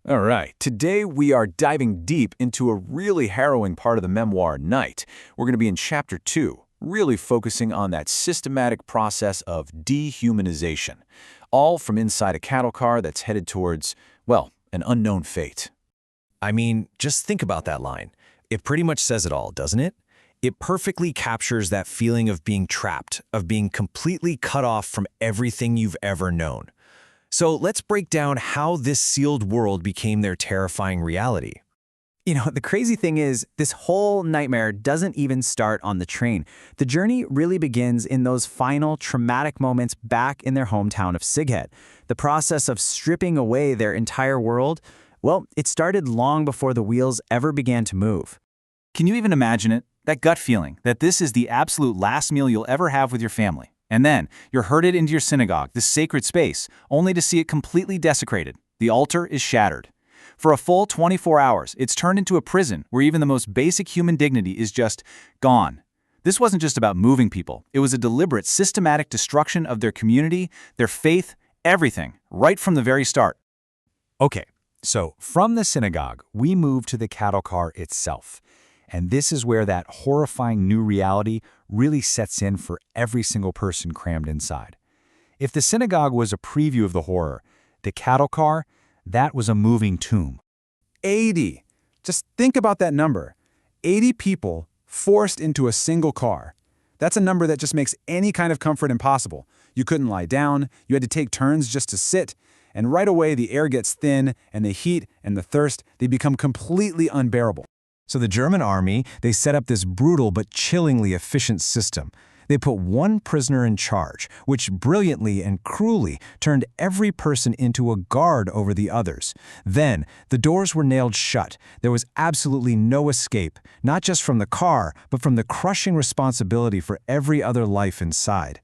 All right, today we are diving deep into a really harrowing part of the memoir, Night. We're going to be in Chapter 2, really focusing on that systematic process of dehumanization, all from inside a cattle car that's headed towards, well, an unknown fate. I mean, just think about that line. It pretty much says it all, doesn't it? It perfectly captures that feeling of being trapped, of being completely cut off from everything you've ever known. So let's break down how this sealed world became their terrifying reality. The crazy thing is, this whole nightmare doesn't even start on the train. The journey really begins in those final traumatic moments back in their hometown of Sighet. The process of stripping away their entire world, well, it started long before the wheels ever began to move. Can you even imagine it? That gut feeling that this is the absolute last meal you'll ever have with your family. And then you're herded into your synagogue, this sacred space, only to see it completely desecrated. The altar is shattered. For a full 24 hours, it's turned into a prison where even the most basic human dignity is just gone. This wasn't just about moving people. It was a deliberate, systematic destruction of their community, their faith, everything, right from the very start. Okay, so from the synagogue, we move to the cattle car itself. And this is where that horrifying new reality really sets in for every single person crammed inside. If the synagogue was a preview of the horror, the cattle car, that was a moving tomb. 80. Just think about that number. 80 people forced into a single car. That's a number that just makes any kind of comfort impossible. You couldn't lie down, you had to take turns just to sit, and right away the air gets thin, and the heat and the thirst, they become completely unbearable. So the German army, they set up this brutal but chillingly efficient system. They put one prisoner in charge, which brilliantly and cruelly turned every person into a guard over the others. Then, the doors were nailed shut. There was absolutely no escape, not just from the car, but from the crushing responsibility for every other life inside.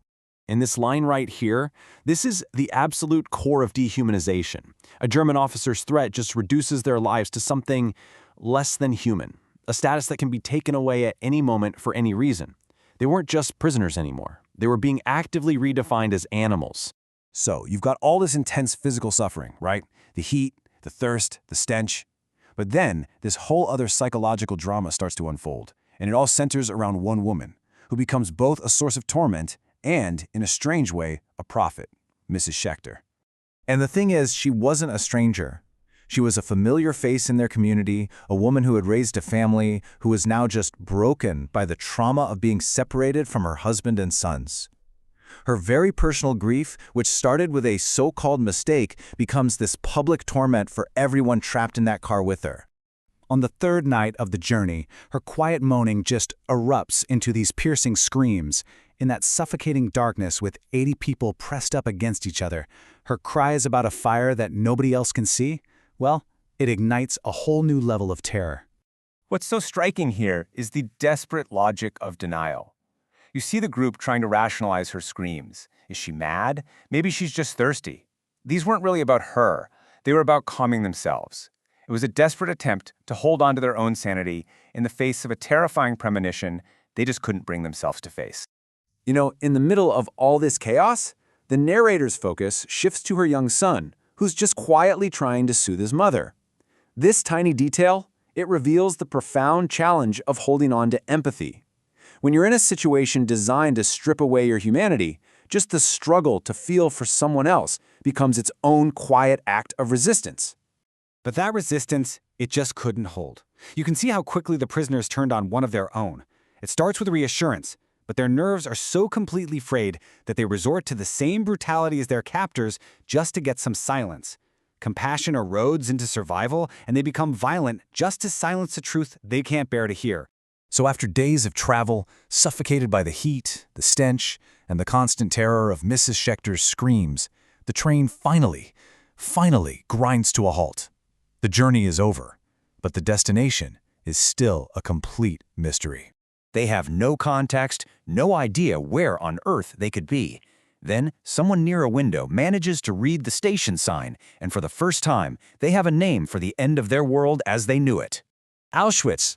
In this line right here, this is the absolute core of dehumanization. A German officer's threat just reduces their lives to something less than human, a status that can be taken away at any moment for any reason. They weren't just prisoners anymore. They were being actively redefined as animals. So you've got all this intense physical suffering, right? The heat, the thirst, the stench. But then this whole other psychological drama starts to unfold, and it all centers around one woman, who becomes both a source of torment and, in a strange way, a prophet, Mrs. Schechter. And the thing is, she wasn't a stranger. She was a familiar face in their community, a woman who had raised a family, who was now just broken by the trauma of being separated from her husband and sons. Her very personal grief, which started with a so-called mistake, becomes this public torment for everyone trapped in that car with her. On the third night of the journey, her quiet moaning just erupts into these piercing screams. In that suffocating darkness with 80 people pressed up against each other, her cries about a fire that nobody else can see, well, it ignites a whole new level of terror. What's so striking here is the desperate logic of denial. You see the group trying to rationalize her screams. Is she mad? Maybe she's just thirsty. These weren't really about her. They were about calming themselves. It was a desperate attempt to hold on to their own sanity in the face of a terrifying premonition they just couldn't bring themselves to face. In the middle of all this chaos, the narrator's focus shifts to her young son, who's just quietly trying to soothe his mother. This tiny detail, it reveals the profound challenge of holding on to empathy. When you're in a situation designed to strip away your humanity, just the struggle to feel for someone else becomes its own quiet act of resistance. But that resistance, it just couldn't hold. You can see how quickly the prisoners turned on one of their own. It starts with reassurance, but their nerves are so completely frayed that they resort to the same brutality as their captors just to get some silence. Compassion erodes into survival, and they become violent just to silence the truth they can't bear to hear. So after days of travel, suffocated by the heat, the stench, and the constant terror of Mrs. Schechter's screams, the train finally grinds to a halt. The journey is over, but the destination is still a complete mystery. They have no context, no idea where on earth they could be. Then, someone near a window manages to read the station sign, and for the first time, they have a name for the end of their world as they knew it. Auschwitz.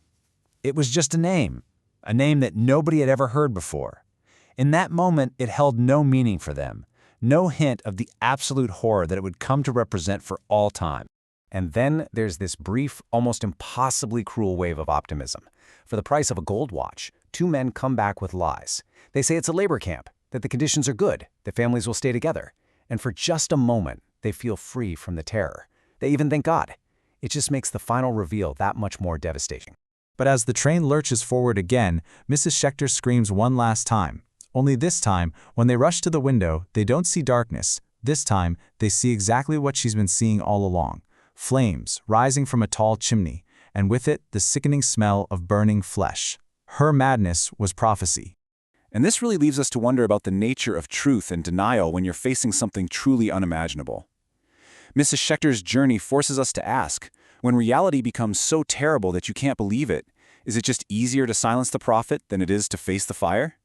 It was just a name that nobody had ever heard before. In that moment, it held no meaning for them, no hint of the absolute horror that it would come to represent for all time. And then there's this brief, almost impossibly cruel wave of optimism. For the price of a gold watch, two men come back with lies. They say it's a labor camp, that the conditions are good, that families will stay together. And for just a moment, they feel free from the terror. They even thank God. It just makes the final reveal that much more devastating. But as the train lurches forward again, Mrs. Schechter screams one last time. Only this time, when they rush to the window, they don't see darkness. This time, they see exactly what she's been seeing all along. Flames rising from a tall chimney, and with it, the sickening smell of burning flesh. Her madness was prophecy. And this really leaves us to wonder about the nature of truth and denial when you're facing something truly unimaginable. Mrs. Schechter's journey forces us to ask, when reality becomes so terrible that you can't believe it, is it just easier to silence the prophet than it is to face the fire?